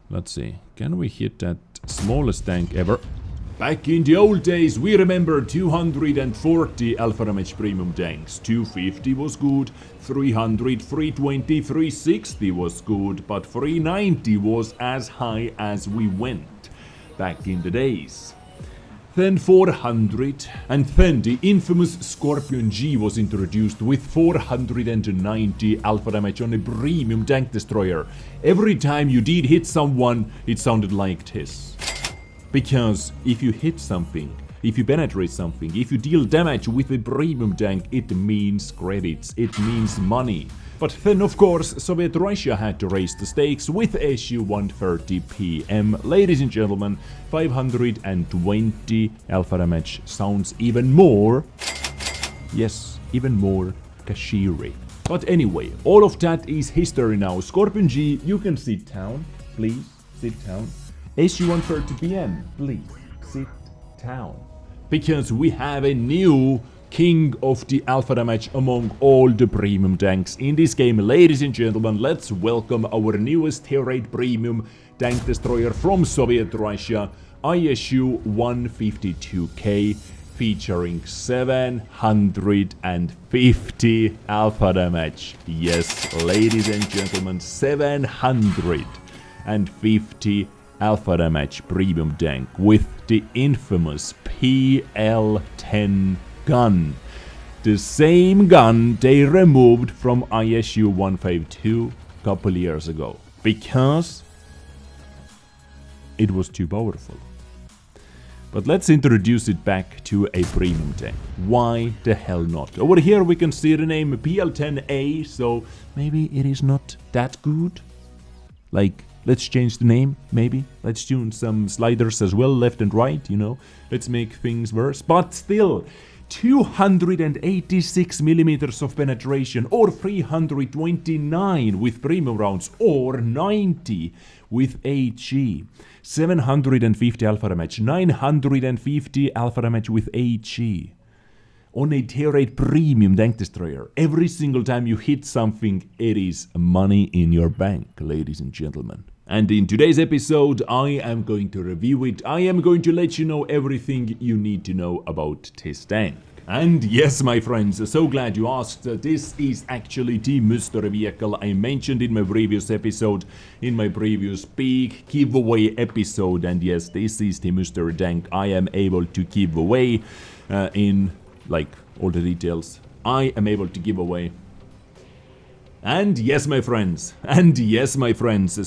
Let's see. Can we hit that smallest tank ever? Back in the old days, we remember 240 alpha damage premium tanks. 250 was good, 300, 320, 360 was good, but 390 was as high as we went back in the days. Then 400, and then the infamous Scorpion G was introduced with 490 alpha damage on a premium tank destroyer. Every time you did hit someone, it sounded like this. Because if you hit something, if you penetrate something, if you deal damage with a premium tank, it means credits, it means money. But then of course Soviet Russia had to raise the stakes with ISU-152K. Ladies and gentlemen, 520 alpha damage sounds even more, yes, even more Kashiri. But anyway, all of that is history now. Scorpion G, you can sit down, please, sit down. ISU-152K, please, sit down. Because we have a new king of the alpha damage among all the premium tanks in this game. Ladies and gentlemen, let's welcome our newest tier 8 premium tank destroyer from Soviet Russia, ISU-152K, featuring 750 alpha damage. Yes, ladies and gentlemen, 750 alpha damage premium tank with the infamous PL-10 gun. The same gun they removed from ISU-152 a couple years ago because it was too powerful. But let's introduce it back to a premium tank. Why the hell not? Over here we can see the name PL-10A, so maybe it is not that good. Like, let's change the name, maybe. Let's tune some sliders as well, left and right, you know. Let's make things worse. But still, 286 millimeters of penetration, or 329 with premium rounds, or 90 with HE. 750 alpha damage, 950 alpha damage with HE. On a tier 8 premium tank destroyer. Every single time you hit something, it is money in your bank, ladies and gentlemen. And in today's episode, I am going to review it. I am going to let you know everything you need to know about this tank. And yes, my friends, so glad you asked. This is actually the mystery vehicle I mentioned in my previous episode, in my previous big giveaway episode. And yes, this is the mystery tank I am able to give away in, like, all the details. I am able to give away. And yes, my friends,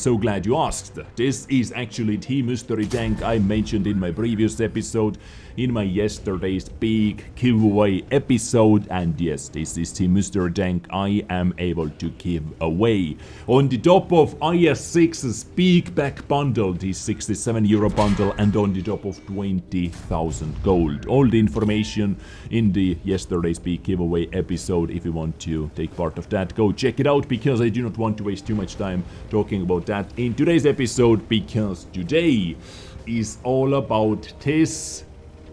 so glad you asked. This is actually the mystery tank I mentioned in my previous episode, in my yesterday's big giveaway episode. And yes, this is the mystery tank I am able to give away. On the top of IS-6's big back bundle, the €67 bundle, and on the top of 20,000 gold. All the information in the yesterday's big giveaway episode. If you want to take part of that, go check it out, because I do not want to waste too much time talking about that in today's episode, because today is all about this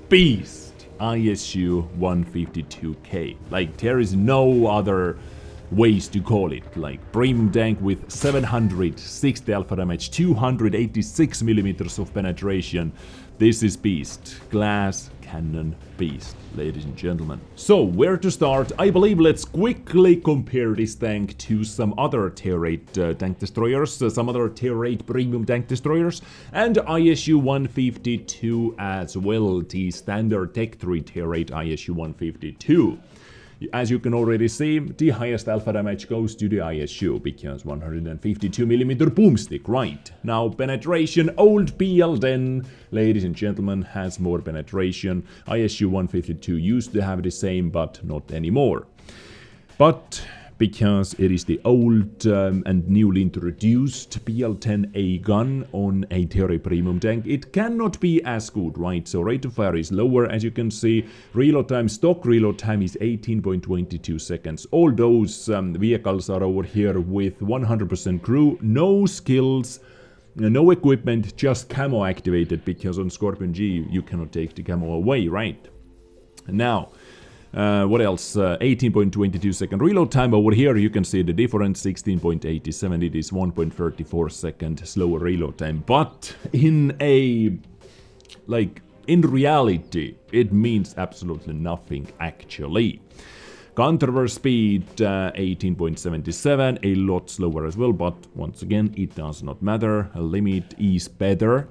beast, ISU-152K. Like, there is no other ways to call it. Like, premium tank with 760 alpha damage, 286 millimeters of penetration. This is beast. Glass cannon beast, ladies and gentlemen. So, where to start? I believe let's quickly compare this tank to some other tier 8 tank destroyers, some other tier 8 premium tank destroyers, and ISU-152 as well, the standard Tech 3 tier 8 ISU-152. As you can already see, the highest alpha damage goes to the ISU, because 152mm boomstick, right? Now, penetration, old PL-10, ladies and gentlemen, has more penetration. ISU-152 used to have the same, but not anymore. But because it is the old and newly introduced PL-10A gun on a tier 8 premium tank, it cannot be as good, right? So rate of fire is lower, as you can see. Reload time, stock reload time is 18.22 seconds. All those vehicles are over here with 100% crew, no skills, no equipment, just camo activated, because on Scorpion G you cannot take the camo away, right? Now, What else? 18.22 second reload time. Over here you can see the difference, 16.87. It is 1.34 second slower reload time. But in reality, it means absolutely nothing actually. Counterburst speed 18.77, a lot slower as well, but once again, it does not matter. A limit is better.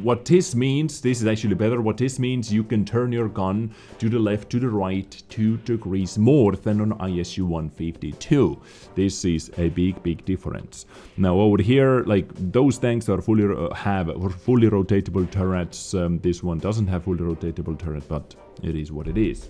What this means, this is actually better. What this means, you can turn your gun to the left, to the right, 2 degrees more than on ISU-152. This is a big difference. Now over here, like those tanks are fully rotatable turrets. This one doesn't have fully rotatable turret, but it is what it is.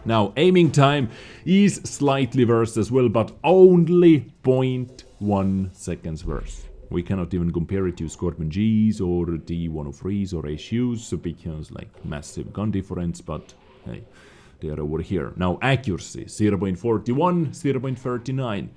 Now, aiming time is slightly worse as well, but only 0.1 seconds worse. We cannot even compare it to Scorpion Gs or D103s or ISUs because like massive gun difference, but hey, they are over here. Now, accuracy 0.41, 0.39.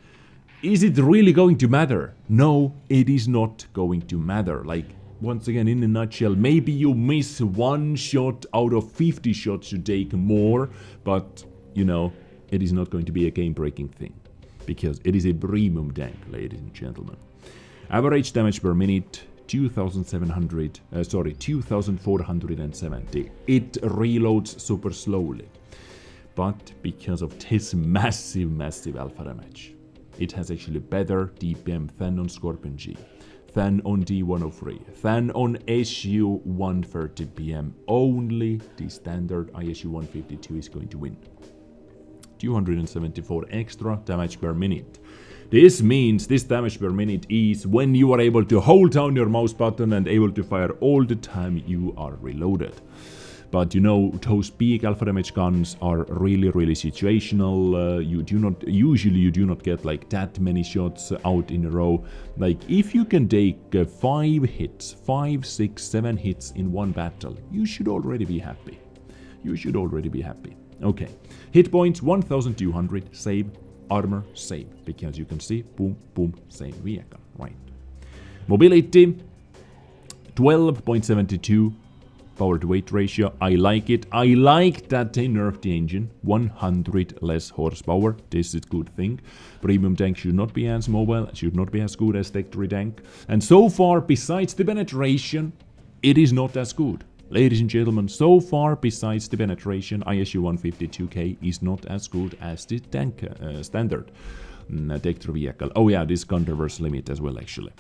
Is it really going to matter? No, it is not going to matter. Like, once again, in a nutshell, maybe you miss 1 shot out of 50 shots you take more, but, you know, it is not going to be a game-breaking thing, because it is a premium tank, ladies and gentlemen. Average damage per minute, 2,470. It reloads super slowly, but because of this massive alpha damage, it has actually better DPM than on Scorpion G, than on D103, than on ISU-130PM. Only the standard ISU-152 is going to win. 274 extra damage per minute. This means this damage per minute is when you are able to hold down your mouse button and able to fire all the time you are reloaded. But you know, those big alpha damage guns are really situational. You do not get like that many shots out in a row. Like if you can take 5 hits, 5, 6, 7 hits in one battle, you should already be happy. Okay, hit points 1200, save, armor, save, because you can see, boom, same vehicle, right? Mobility 12.72. Power to weight ratio, I like it. I like that they nerfed the engine. 100 less horsepower. This is a good thing. Premium tank should not be as mobile, should not be as good as Tech 3 tank. And so far, besides the penetration, it is not as good. Ladies and gentlemen, so far, besides the penetration, ISU-152K is not as good as the tank standard Tech 3 vehicle. Oh yeah, this counterburst limit as well, actually.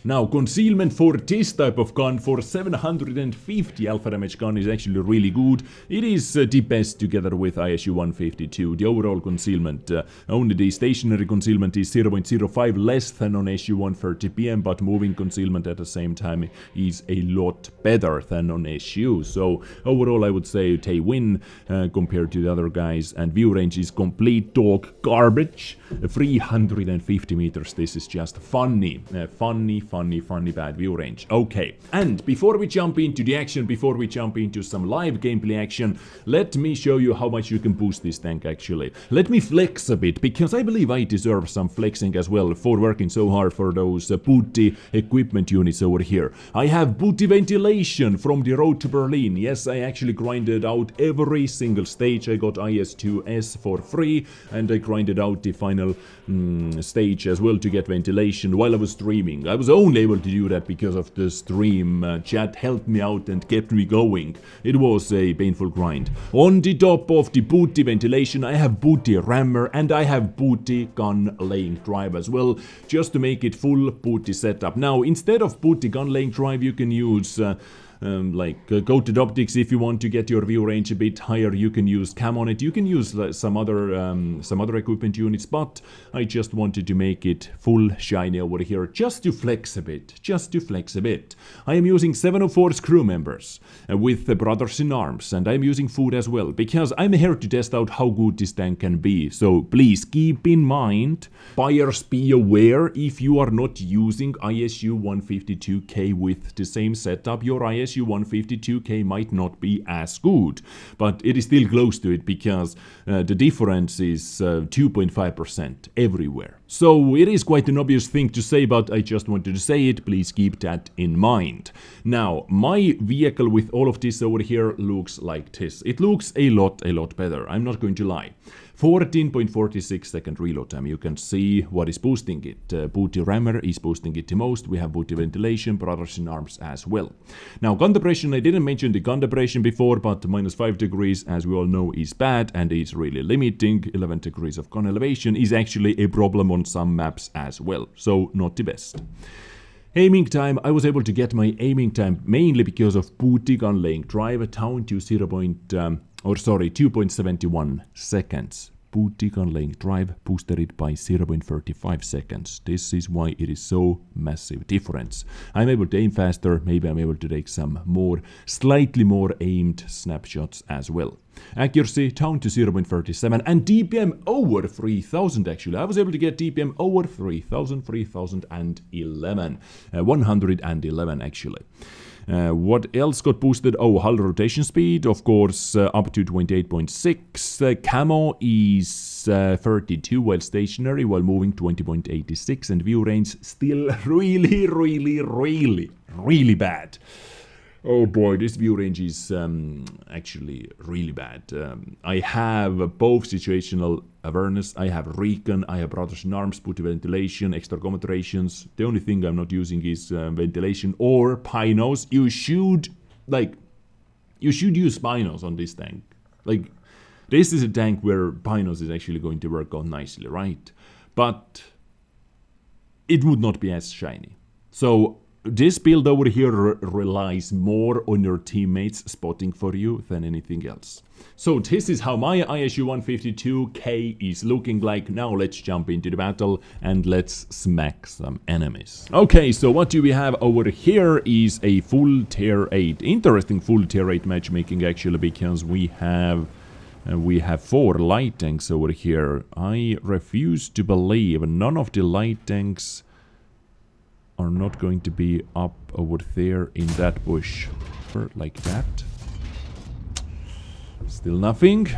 Now, concealment for this type of gun, for 750 alpha damage gun, is actually really good. It is the best together with ISU-152. The overall concealment, only the stationary concealment is 0.05 less than on ISU-130PM, but moving concealment at the same time is a lot better than on ISU. So overall, I would say they win compared to the other guys, and view range is complete dog garbage. 350 meters. This is just funny bad view range. Okay, and before we jump into the action, before we jump into some live gameplay action, let me show you how much you can boost this tank actually. Let me flex a bit, because I believe I deserve some flexing as well for working so hard for those booty equipment units over here. I have booty ventilation from the road to Berlin. Yes, I actually grinded out every single stage. I got IS-2S for free, and I grinded out the final stage as well to get ventilation while I was streaming. I was only able to do that because of the stream. Chat helped me out and kept me going. It was a painful grind. On the top of the booty ventilation, I have booty rammer and I have booty gun laying drive as well, just to make it full booty setup. Now, instead of booty gun laying drive, you can use coated optics if you want to get your view range a bit higher. You can use cam on it. You can use some other equipment units, but I just wanted to make it full shiny over here, just to flex a bit. I am using 704's crew members with the Brothers in Arms, and I'm using food as well, because I'm here to test out how good this tank can be. So please keep in mind, buyers, be aware, if you are not using ISU-152K with the same setup, your ISU ISU-152K might not be as good, but it is still close to it because the difference is 2.5% everywhere. So it is quite an obvious thing to say, but I just wanted to say it. Please keep that in mind. Now, my vehicle with all of this over here looks like this. It looks a lot better. I'm not going to lie. 14.46 second reload time. You can see what is boosting it. Booty rammer is boosting it the most. We have booty ventilation, brothers in arms as well. Now, gun depression, I didn't mention the gun depression before, but -5 degrees, as we all know, is bad and is really limiting. 11 degrees of gun elevation is actually a problem on some maps as well, so not the best. Aiming time, I was able to get my aiming time mainly because of booty gun laying drive down to 2.71 seconds. Booty gun laying drive boosted it by 0.35 seconds. This is why it is so massive difference. I'm able to aim faster, maybe I'm able to take some more, slightly more aimed snapshots as well. Accuracy down to 0.37 and DPM over 3000 actually. I was able to get DPM over 3000, 3011, 111 actually. What else got boosted? Oh, hull rotation speed, of course, up to 28.6. Camo is 32 while stationary, while moving 20.86, and view range still really bad. Oh boy, this view range is actually really bad. I have both situational awareness, I have recon, I have brothers in arms, booty ventilation, extra commentarations. The only thing I'm not using is ventilation or pinos. You should use pinos on this tank. Like, this is a tank where pinos is actually going to work out nicely, right? But it would not be as shiny. So this build over here relies more on your teammates spotting for you than anything else. So this is how my ISU-152K is looking like. Now let's jump into the battle and let's smack some enemies. Okay, so what do we have over here is a full tier 8. Interesting full tier 8 matchmaking actually, because we have 4 light tanks over here. I refuse to believe none of the light tanks are not going to be up over there in that bush. Like that. Still nothing.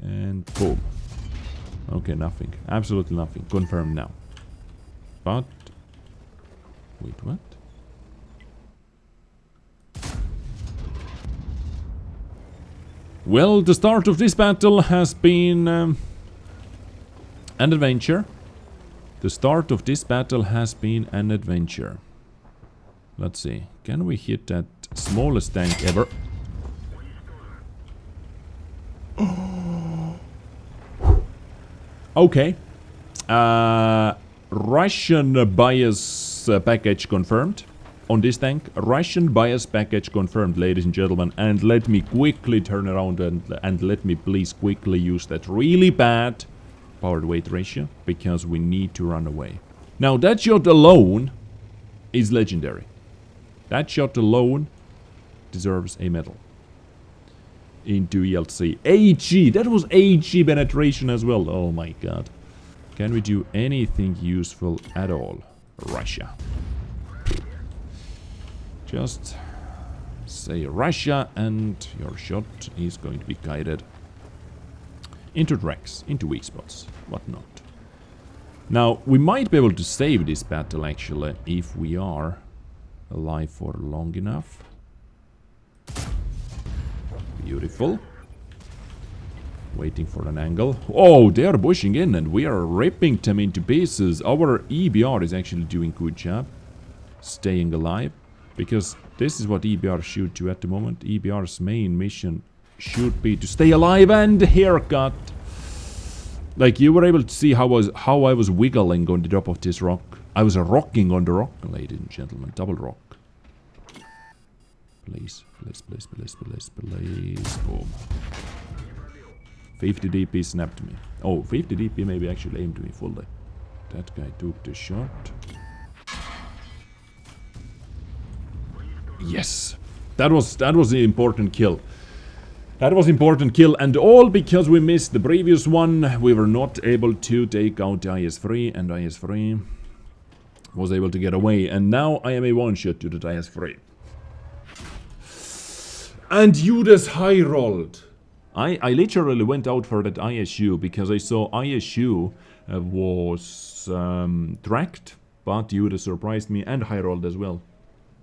And boom. Okay, nothing. Absolutely nothing. Confirmed now. But wait, what? Well, the start of this battle has been an adventure. The start of this battle has been an adventure. Let's see. Can we hit that smallest tank ever? Okay. Russian bias package confirmed on this tank. Russian bias package confirmed, ladies and gentlemen. And let me quickly turn around and let me please quickly use that really bad power to weight ratio, because we need to run away. Now that shot alone is legendary. That shot alone deserves a medal. Into ELC. AG! That was AG penetration as well. Oh my god. Can we do anything useful at all? Russia. Just say Russia and your shot is going to be guided into tracks, into weak spots, whatnot. Now, we might be able to save this battle, actually, if we are alive for long enough. Beautiful. Waiting for an angle. Oh, they are pushing in and we are ripping them into pieces. Our EBR is actually doing a good job staying alive, because this is what EBR should do at the moment. EBR's main mission should be to stay alive, and haircut. Like, you were able to see how I was wiggling on the top of this rock. I was rocking on the rock, ladies and gentlemen. Double rock. Please, please, please, please, please, please. Boom. 50 DP snapped me. Oh, 50 DP maybe actually aimed me fully. That guy took the shot. Yes. That was the important kill. That was important kill, and all because we missed the previous one. We were not able to take out the IS-3 and IS-3. was able to get away, and now I am a one-shot to the IS-3. And Judas high rolled. I literally went out for that ISU because I saw ISU was tracked, but Judas surprised me and high rolled as well.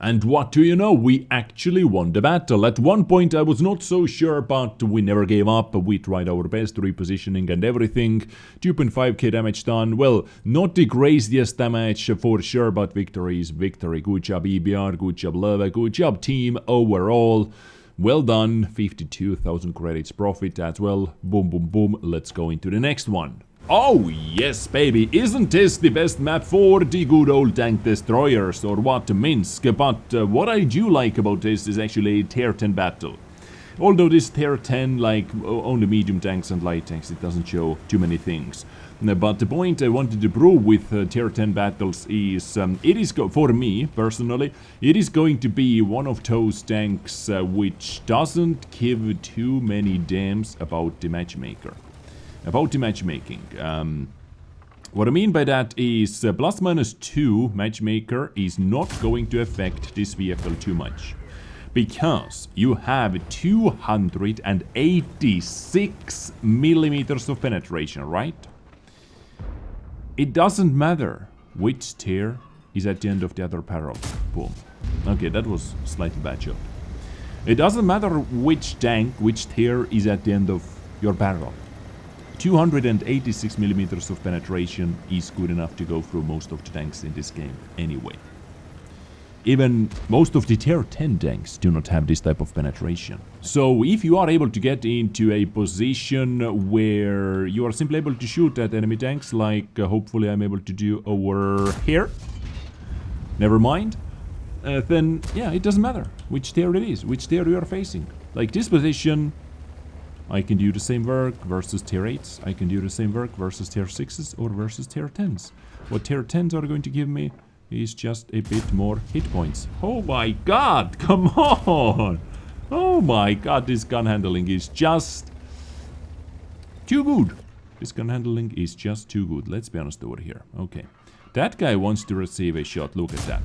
And what do you know, we actually won the battle. At one point I was not so sure, but we never gave up. We tried our best, repositioning and everything. 2.5k damage done. Well, not the craziest damage for sure, but victory is victory. Good job EBR, good job Leva, good job team overall. Well done, 52,000 credits profit as well. Boom, boom, boom. Let's go into the next one. Oh yes, baby, isn't this the best map for the good old tank destroyers, or what, Minsk? But what I do like about this is actually a tier 10 battle. Although this tier 10, like, only medium tanks and light tanks, it doesn't show too many things. But the point I wanted to prove with tier 10 battles is, for me, personally, it is going to be one of those tanks which doesn't give too many damns about the matchmaker. About the matchmaking. What I mean by that is ±2 matchmaker is not going to affect this vehicle too much. Because you have 286 millimeters of penetration, right? It doesn't matter which tier is at the end of the other barrel. Boom. Okay, that was a slightly bad shot. It doesn't matter which tank, which tier is at the end of your barrel. 286 millimeters of penetration is good enough to go through most of the tanks in this game anyway. Even most of the tier 10 tanks do not have this type of penetration. So if you are able to get into a position where you are simply able to shoot at enemy tanks, like hopefully I'm able to do over here, never mind, then yeah, it doesn't matter which tier it is, which tier you are facing. Like this position, I can do the same work versus tier 8s, I can do the same work versus tier 6s or versus tier 10s. What tier 10s are going to give me is just a bit more hit points. Oh my god, come on! Oh my god, this gun handling is just too good. This gun handling is just too good, let's be honest over here. Okay, that guy wants to receive a shot, look at that.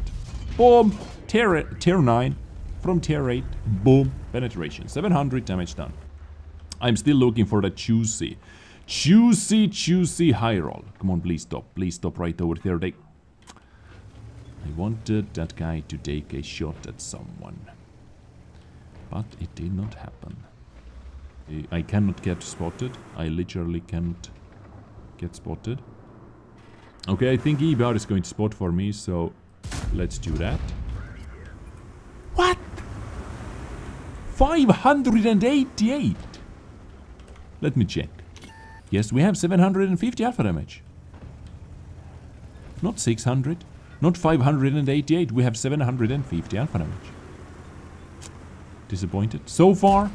Boom! Tier 9 from tier 8, boom, penetration, 700 damage done. I'm still looking for that juicy high roll. Come on, please stop right over there. I wanted that guy to take a shot at someone, but it did not happen. I cannot get spotted. I literally can't get spotted. Okay, I think EBR is going to spot for me, so let's do that. What? 588? Let me check. Yes, we have 750 alpha damage. Not 600. Not 588. We have 750 alpha damage. Disappointed. So far,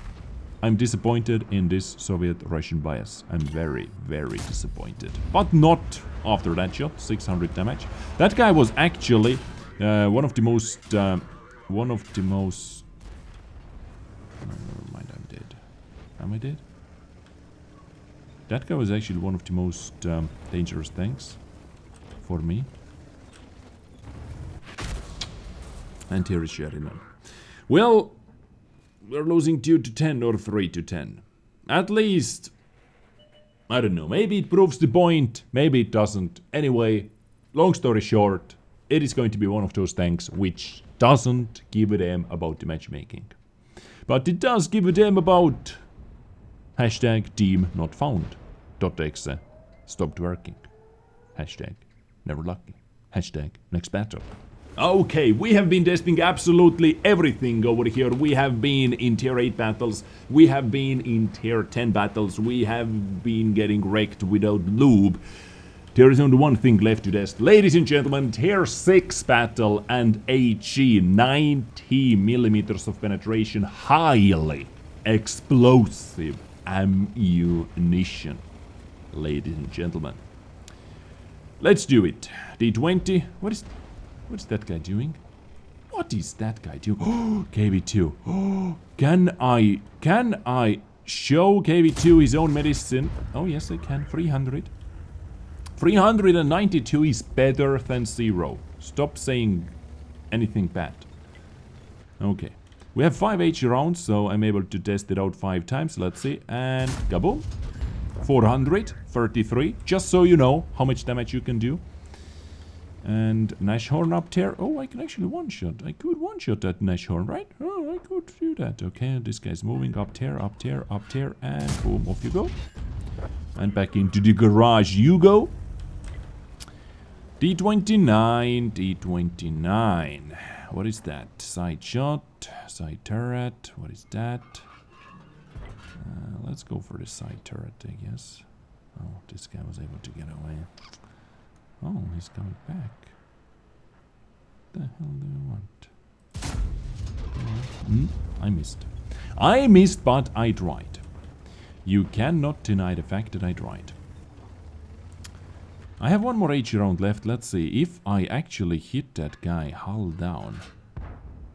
I'm disappointed in this Soviet-Russian bias. I'm very, very disappointed. But not after that shot. 600 damage. That guy was actually one of the most... Oh, never mind, I'm dead. Am I dead? That guy was actually one of the most dangerous tanks for me. And here is Sheridan. Well, we're losing 2-10 or 3-10. At least, I don't know, maybe it proves the point, maybe it doesn't. Anyway, long story short, it is going to be one of those tanks which doesn't give a damn about the matchmaking. But it does give a damn about hashtag team not found. .exe stopped working. Hashtag never lucky. Hashtag next battle. Okay, we have been testing absolutely everything over here. We have been in tier 8 battles. We have been in tier 10 battles. We have been getting wrecked without lube. There is only one thing left to test. Ladies and gentlemen, tier 6 battle and HE 90 millimeters of penetration. Highly explosive ammunition. Ladies and gentlemen, let's do it. D20. What is that guy doing? What is that guy doing? Oh, KV2. Oh, can I show KV2 his own medicine? Oh yes, I can. 300. 392 is better than 0. Stop saying anything bad. Okay. We have 5 HE rounds, so I'm able to test it out 5 times. Let's see. And kaboom. 433. Just so you know how much damage you can do. And Nashorn up there. Oh, I can actually one-shot. I could one-shot that Nashorn, right? Oh, I could do that. Okay, this guy's moving up there, up there, up there. And boom, off you go. And back into the garage you go. D29, D29. What is that? Side shot, side turret. What is that? Let's go for the side turret, I guess. Oh, this guy was able to get away. Oh, he's coming back. What the hell do you want? I missed. I missed, but I tried. You cannot deny the fact that I tried. I have one more HE round left. Let's see. If I actually hit that guy hull down,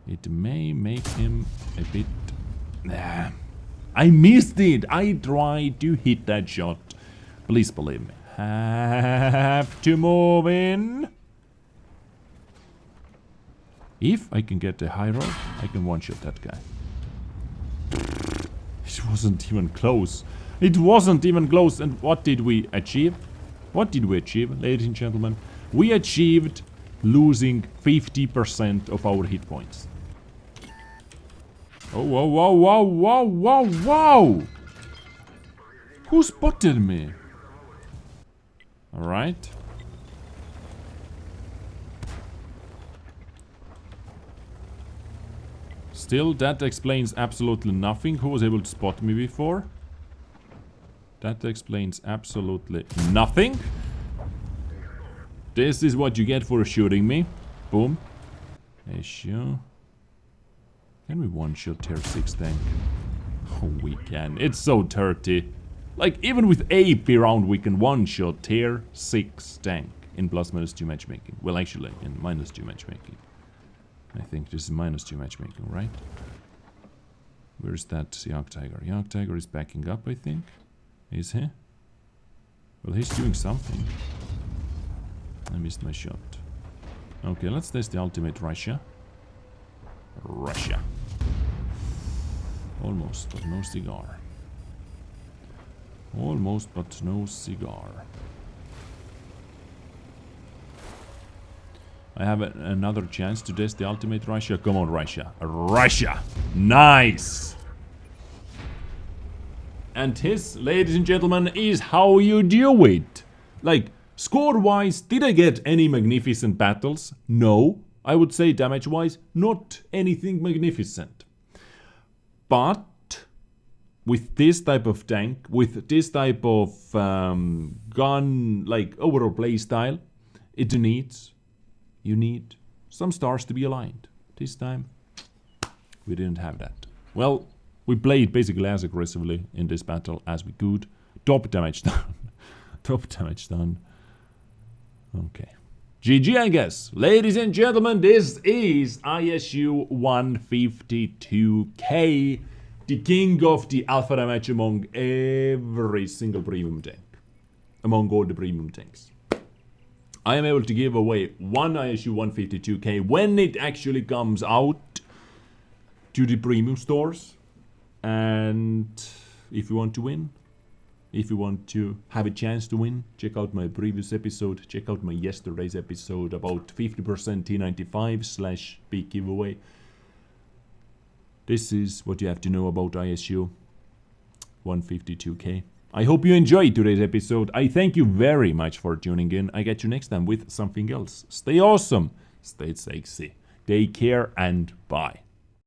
it may make him a bit... Nah. I missed it. I tried to hit that shot. Please believe me. Have to move in. If I can get the high roll, I can one-shot that guy. It wasn't even close. It wasn't even close. And what did we achieve? What did we achieve, ladies and gentlemen? We achieved losing 50% of our hit points. Oh, whoa, whoa, whoa, whoa, whoa, whoa! Who spotted me? Alright. Still, that explains absolutely nothing. Who was able to spot me before? That explains absolutely nothing. This is what you get for shooting me. Boom. ISU. Can we one-shot tier 6 tank? Oh, we can. It's so dirty. Like, even with AP round, we can one-shot tier 6 tank in +-2 matchmaking. Well, actually, in -2 matchmaking. I think this is -2 matchmaking, right? Where's that Jagdtiger? Jagdtiger is backing up, I think. Is he? Well, he's doing something. I missed my shot. Okay, let's test the ultimate Russia. Russia. Almost, but no cigar. Almost, but no cigar. I have another chance to test the ultimate Russia. Come on, Russia. Russia! Nice! And this, ladies and gentlemen, is how you do it. Like, score-wise, did I get any magnificent battles? No. I would say damage-wise, not anything magnificent. But with this type of tank, with this type of gun, like overall play style, you need some stars to be aligned. This time, we didn't have that. Well, we played basically as aggressively in this battle as we could. Top damage done. Top damage done. Okay. GG, I guess. Ladies and gentlemen, this is ISU-152K, the king of the alpha damage among every single premium tank. Among all the premium tanks. I am able to give away one ISU-152K when it actually comes out to the premium stores. And if you want to win, if you want to have a chance to win, check out my previous episode. Check out my yesterday's episode about 50% T95/big giveaway. This is what you have to know about ISU-152K. I hope you enjoyed today's episode. I thank you very much for tuning in. I get you next time with something else. Stay awesome. Stay sexy. Take care and bye.